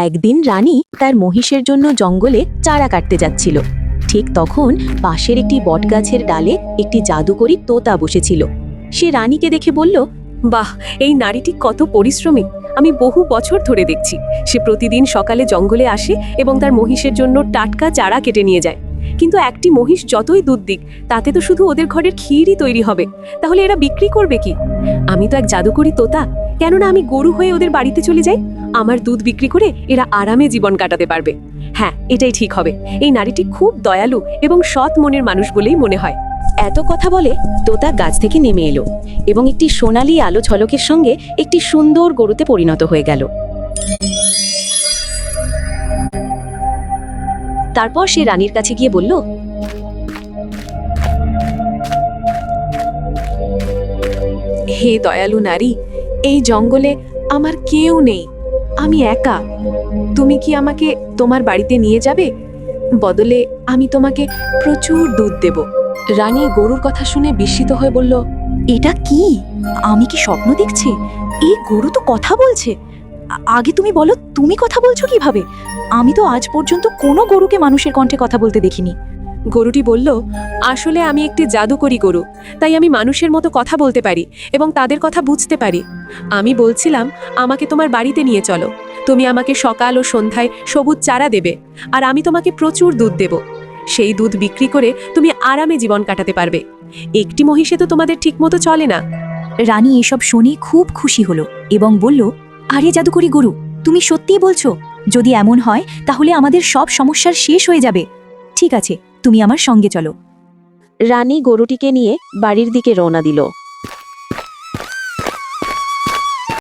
একদিন রানী তার মহিষের জন্য জঙ্গলে চারা কাটতে যাচ্ছিল। ঠিক তখন পাশের একটি বটগাছের ডালে একটি জাদুকরী তোতা বসেছিল। সে রানীকে দেখে বলল, বাহ, এই নারীটি কত পরিশ্রমী! আমি বহু বছর ধরে দেখছি সে প্রতিদিন সকালে জঙ্গলে আসে এবং তার মহিষের জন্য টাটকা চারা কেটে নিয়ে যায়। কিন্তু একটি মহিষ যতই দুধ দিক, তাতে তো শুধু ওদের ঘরের ক্ষীরই তৈরি হবে। তাহলে এরা বিক্রি করবে কি? আমি তো এক জাদুকরী তোতা, কেননা আমি গরু হয়ে ওদের বাড়িতে চলে যাই। আমার দুধ বিক্রি করে এরা আরামে জীবন কাটাতে পারবে। হ্যাঁ, এটাই ঠিক হবে। এই নারীটি খুব দয়ালু এবং সৎ মনের মানুষ বলেই মনে হয়। এত কথা বলে তোতা গাছ থেকে নেমে এলো এবং একটি সোনালী আলো ঝলকের সঙ্গে একটি সুন্দর গরুতে পরিণত হয়ে গেল। তারপর সে রানীর কাছে গিয়ে বলল, হে দয়ালু নারী, এই জঙ্গলে আমার কেউ নেই, আমি একা। তুমি কি আমাকে তোমার বাড়িতে নিয়ে যাবে? বদলে আমি তোমাকে প্রচুর দুধ দেব। রানী গরুর কথা শুনে বিস্মিত হয়ে বলল, এটা কি? আমি কি স্বপ্ন দেখছি? এই গরু তো কথা বলছে। আগে তুমি বলো, তুমি কথা বলছো কিভাবে? আমি তো আজ পর্যন্ত কোনো গরুকে মানুষের কণ্ঠে কথা বলতে দেখিনি। গরুটি বলল, আসলে আমি একটি জাদুকরী গরু, তাই আমি মানুষের মতো কথা বলতে পারি এবং তাদের কথা বুঝতে পারি। আমি বলছিলাম, আমাকে তোমার বাড়িতে নিয়ে চলো। তুমি আমাকে সকাল ও সন্ধ্যায় সবুজ চারা দেবে, আর আমি তোমাকে প্রচুর দুধ দেব। সেই দুধ বিক্রি করে তুমি আরামে জীবন কাটাতে পারবে। একটি মহিষে তো তোমাদের ঠিকমতো চলে না। রানী এসব শুনে খুব খুশি হলো এবং বলল, আরে জাদুকরী গরু, তুমি সত্যিই বলছো? যদি এমন হয় তাহলে আমাদের সব সমস্যার শেষ হয়ে যাবে। ঠিক আছে, তুমি আমার সঙ্গে চলো। রানী গরুটিকে নিয়ে বাড়ির দিকে রওনা দিল।